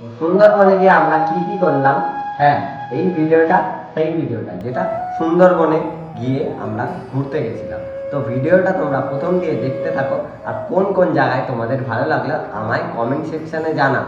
সুন্দরবনে গিয়ে আমরা কি কি করলাম, হ্যাঁ এই ভিডিওটা সেই ভিডিওটা যেটা সুন্দরবনে গিয়ে আমরা ঘুরতে গেছিলাম। তো ভিডিওটা তোমরা প্রথম দিয়ে দেখতে থাকো, আর কোন কোন জায়গায় তোমাদের ভালো লাগলো আমায় কমেন্ট সেকশনে জানাও।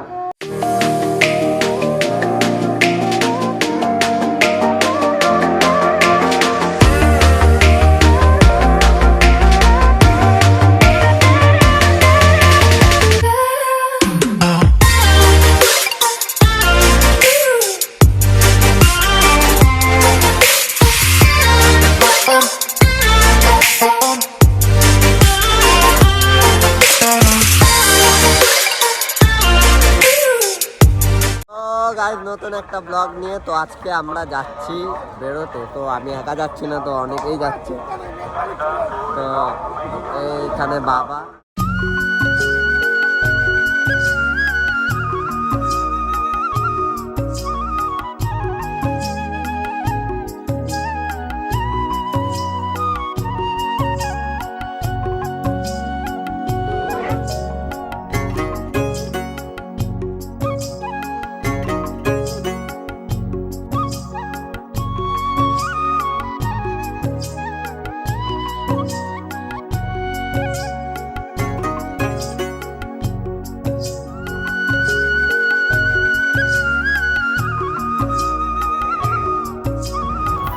নতুন একটা ব্লগ নিয়ে তো আজকে আমরা যাচ্ছি বেরোতে। তো আমি একা যাচ্ছি না, তো অনেকেই যাচ্ছে। তো এইখানে বাবা,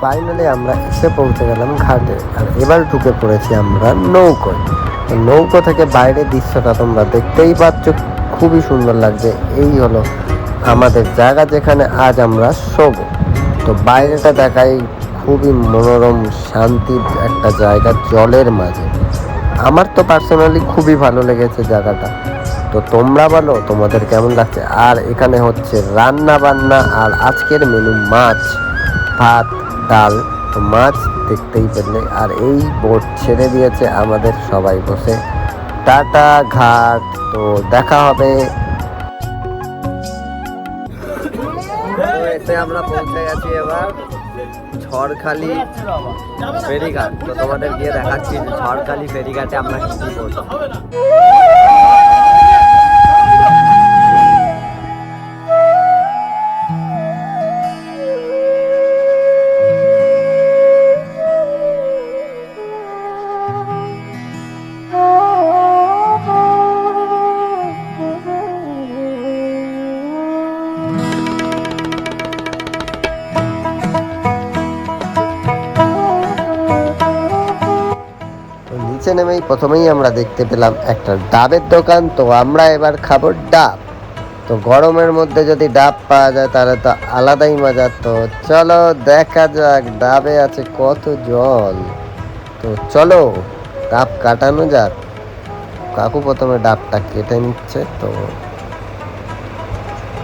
ফাইনালি আমরা এসে পৌঁছে গেলাম ঘাটে। আর এবার ঢুকে পড়েছি আমরা নৌকোয়। নৌকো থেকে বাইরের দৃশ্যটা তোমরা দেখতেই পাচ্ছ, খুবই সুন্দর লাগছে। এই হলো আমাদের জায়গা যেখানে আজ আমরা শোবো। তো বাইরেটা দেখাই, খুবই মনোরম শান্তির একটা জায়গা জলের মাঝে। আমার তো পার্সোনালি খুবই ভালো লেগেছে জায়গাটা। তো তোমরা বলো তোমাদের কেমন লাগছে। আর এখানে হচ্ছে রান্না বান্না, আর আজকের মেনু মাছ, ভাত, ডাল। তো মাছ দেখতেই পেলে। আর এই বোট ছেড়ে দিয়েছে আমাদের সবাই বসে। টাটা ঘাট, তো দেখা হবে। এসে আমরা পৌঁছে গেছি এবার ঝড়খালি ফেরিঘাট। তো তোমাদের গিয়ে দেখাচ্ছি ঝড়খালি ফেরিঘাটে আমরা কি কি করবো। নেমেই প্রথমেই আমরা দেখতে পেলাম একটা ডাবের দোকান। তো আমরা এবার খাবো ডাব। তো গরমের মধ্যে যদি ডাব পাওয়া যায় তাহলে তো আলাদাই মজা। তো চলো দেখা যাক ডাবে আছে কত জল। তো চলো ডাব কাটানো যাক। কাকু প্রথমে ডাবটা কেটে নিচ্ছে, তো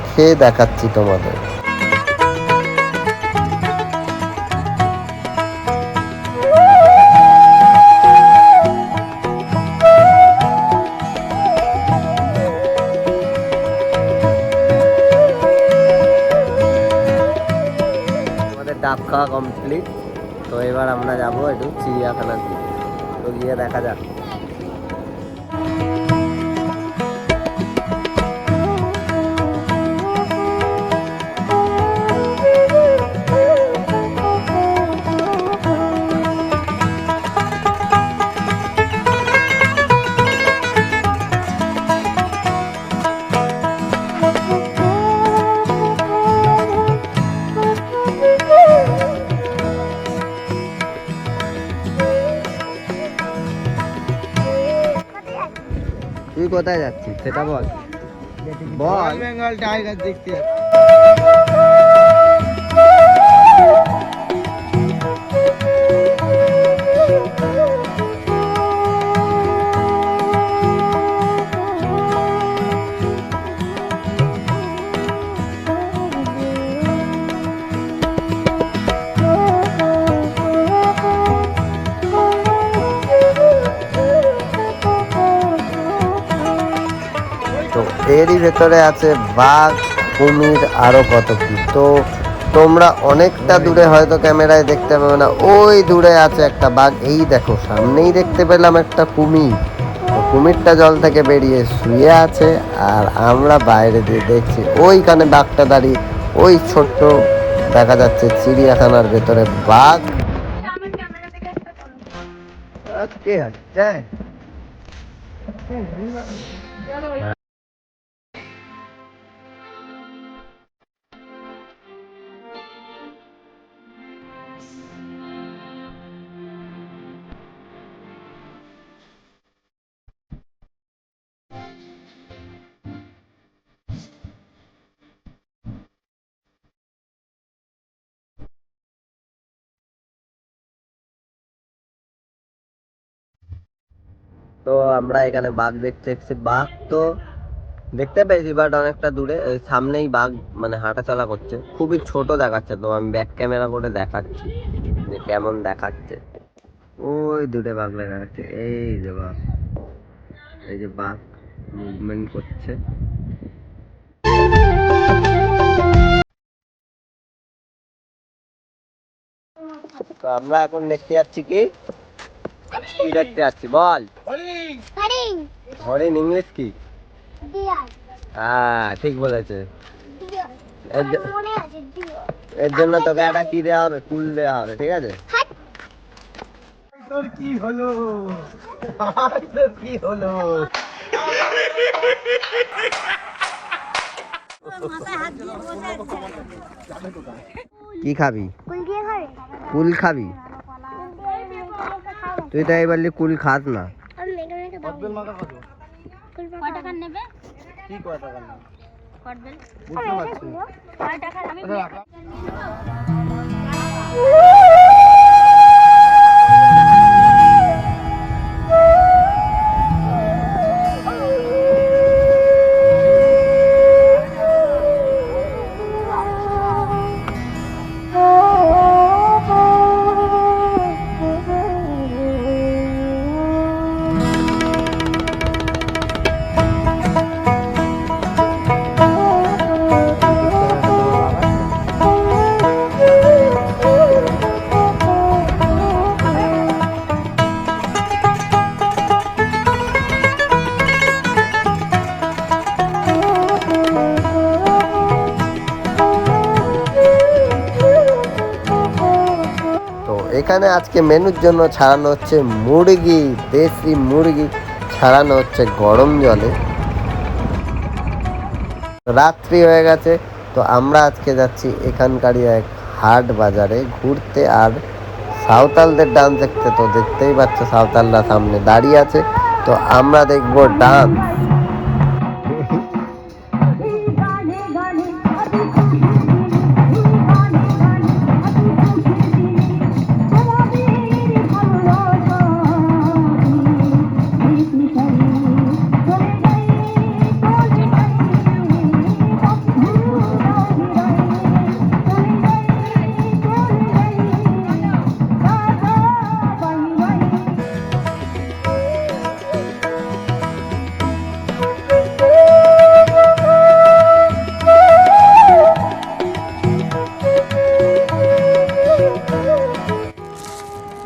খেয়ে দেখাচ্ছি তোমাদের। ডাব খাওয়া কমপ্লিট। তো এবার আমরা যাবো একটু চিড়িয়াখানার দিকে। তো গিয়ে দেখা যাক। তুই কোথায় যাচ্ছিস সেটা বল। বল। বেঙ্গল টাইগার দেখতে এরই ভেতরে আছে বাঘ, কুমির, আরো কত কি। তো তোমরা অনেকটা দূরে হয়তো ক্যামেরায় দেখতে পাবে না, ওই দূরে আছে একটা বাঘ। এই দেখো সামনেই দেখতে পেলাম একটা কুমির। তো কুমিরটা জল থেকে বেরিয়ে শুয়ে আছে, আর আমরা বাইরে দিয়ে দেখছি ওইখানে বাঘটা দাঁড়িয়ে, ওই ছোট্ট দেখা যাচ্ছে চিড়িয়াখানার ভেতরে বাঘ। তো আমরা এখানে বাঘ দেখতে এসেছি, বাঘ তো দেখতে পেয়েছি বাট অনেকটা দূরে, ওই সামনেই বাঘ মানে হাঁটাচলা করছে, খুবই ছোট দেখাচ্ছে। তো আমি ব্যাক ক্যামেরা করে দেখাচ্ছি যে কেমন দেখাচ্ছে। ওই দূরে বাঘ দেখা যাচ্ছে, এই যে বাঘ, এই যে বাঘ মুভমেন্ট করছে। তো আমরা এখন দেখতে যাচ্ছি কি দেখতে যাচ্ছি বল? হরিণ ইংলিশ কি? হ্যাঁ ঠিক বলেছে। এর জন্য তোকে একটা কি দেওয়া হবে, কুল দেওয়া হবে, ঠিক আছে? তোর কি হলো? তোর কি হলো? কি খাবি? কুল খাবি? তুই তো এই বললি কুল খাস না। এখানে আজকে মেনুর জন্য ছাড়ানো হচ্ছে মুরগি, দেশি মুরগি ছাড়ানো হচ্ছে গরম জলে। রাত্রি হয়ে গেছে, তো আমরা আজকে যাচ্ছি এখানকারই এক হাট বাজারে ঘুরতে আর সাঁওতালদের ডান্স দেখতে। তো দেখতেই পাচ্ছ সাঁওতালরা সামনে দাঁড়িয়ে আছে, তো আমরা দেখবো ডান্স।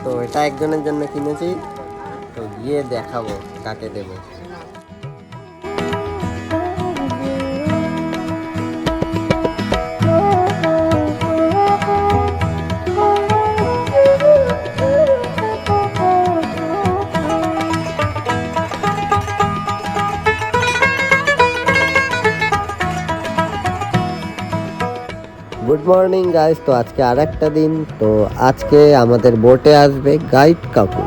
তো এটা একজনের জন্য কিনেছি, তো গিয়ে দেখাবো কাকে দেবো। গুড মর্নিং গাইস, তো আজকে আর একটা দিন। তো আজকে আমাদের বোটে আসবে গাইড কাকু।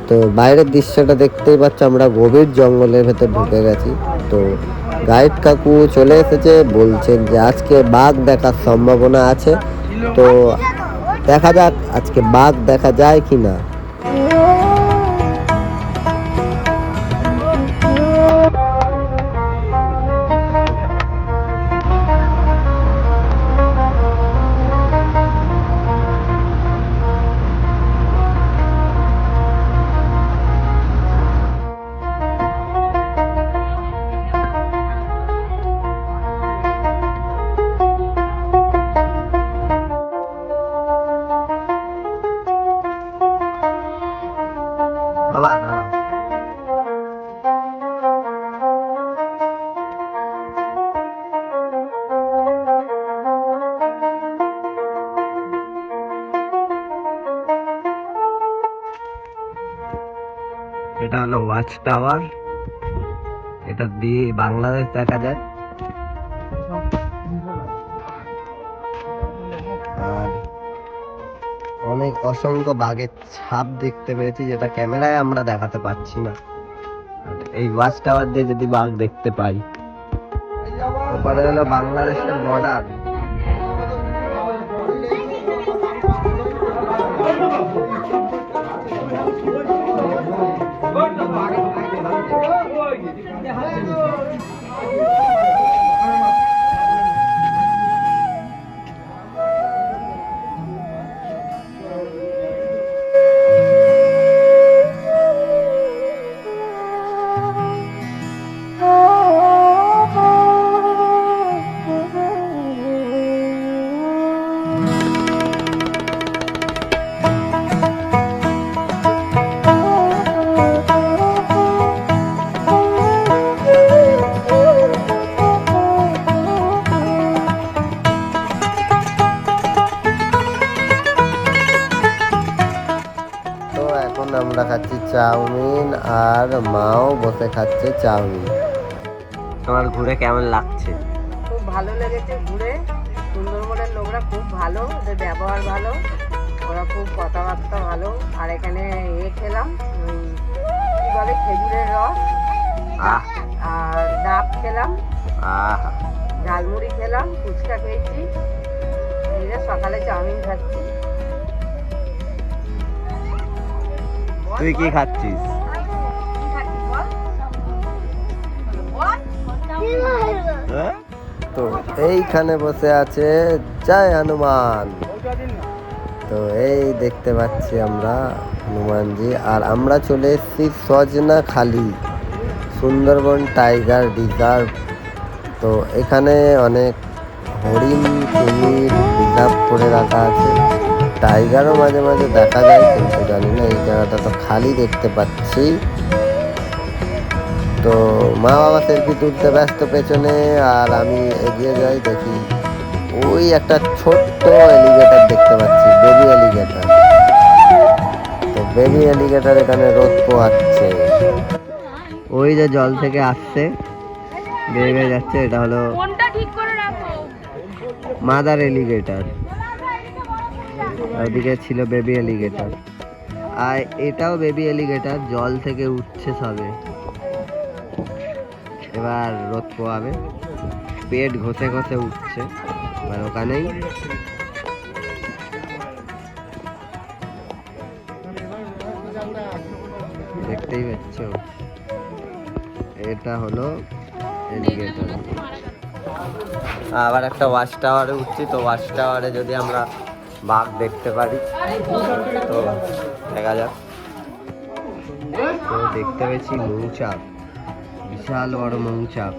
তো বাইরের দৃশ্যটা দেখতেই পাচ্ছ, আমরা গভীর জঙ্গলের ভেতর ঢুকে গেছি। তো গাইড কাকু চলে এসেছে, বলছেন যে আজকে বাঘ দেখার সম্ভাবনা আছে। তো দেখা যাক আজকে বাঘ দেখা যায় কি না। এটা হলো ওয়াচ টাওয়ার, এটা দিয়ে বাংলাদেশ দেখা যায়। আর অনেক অসংখ্য বাঘের ছাপ দেখতে পেয়েছি, যেটা ক্যামেরায় আমরা দেখাতে পাচ্ছি না। এই ওয়াচ টাওয়ার দিয়ে যদি বাঘ দেখতে পাই। ওপারে হলো বাংলাদেশের বর্ডার। তো এখন আমরা খাচ্ছি চাউমিন, আর মাও বসে খাচ্ছে চাউমিন। তোমার ঘুরে কেমন লাগছে? খুব ভালো লেগেছে ঘুরে। সুন্দরবনের লোকরা খুব ভালো, ওদের ব্যবহার ভালো, ওরা খুব কথাবার্তা ভালো। আর এখানে খেলাম কি বলে খেজুরের রস, আহ আর ডাব খেলাম, আহ ঝালমুড়ি খেলাম, ফুচকা খেয়েছি, এই যে সকালে চাউমিন খাচ্ছি। তুই কি খাচ্ছিস? হ্যাঁ? তো এইখানে বসে আছে জয় হনুমান। তো এই দেখতে পাচ্ছি আমরা হনুমানজি। আর আমরা চলে এসেছি সজনাখালি সুন্দরবন টাইগার রিজার্ভ। তো এখানে অনেক হরিণ, কুমির রিজার্ভ করে রাখা আছে। টাইগারও মাঝে মাঝে দেখা যায়, কিন্তু জানি না, এই জায়গাটা তো খালি দেখতে পাচ্ছি। তো মা বাবা সেলফি তুলতে ব্যস্ত পেছনে, আর আমি এগিয়ে যাই, দেখি ওই একটা ছোট্ট এলিগেটর দেখতে পাচ্ছি, বেবি এলিগেটর। তো বেবি এলিগেটর এখানে রোদ পোহাচ্ছে। ওই যে জল থেকে আসছে, বেরিয়ে যাচ্ছে, এটা হলো মাদার এলিগেটর। ওদিকে ছিল বেবি এলিগেটর, আর এটাও বেবি এলিগেটর, জল থেকে উঠছে সবে। এবার রোদ পোয়াবে, পেট ঘষে ঘষে উঠছে। এবার ওখানেই দেখতেই পাচ্ছ, এটা হলো এলিগেটর। আবার একটা ওয়াচ টাওয়ারে উঠছি। তো ওয়াচ টাওয়ারে যদি আমরা বাঘ দেখতে পারি তো দেখা যাক। তো দেখতে পেয়েছি মৌচাক, বিশাল বড় মৌচাক।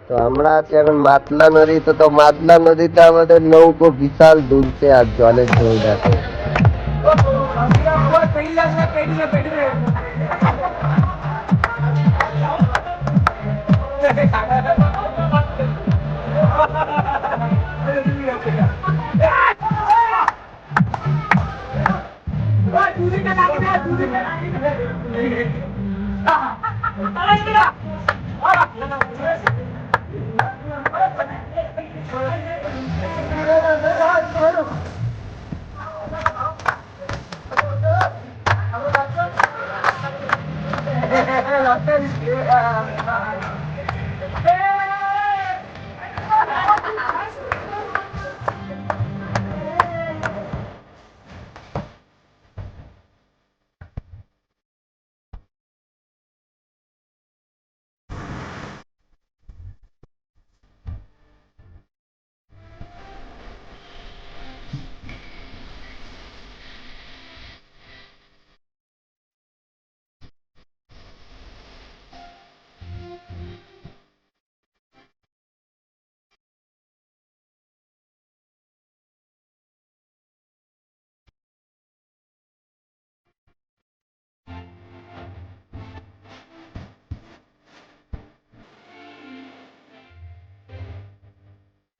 তো আমরা আছি এখন মাতলা নদীতে। তো মাতলা নদীতে আমাদের নৌকো বিশাল দুলছে, আর জলের ঢেউ দেখো।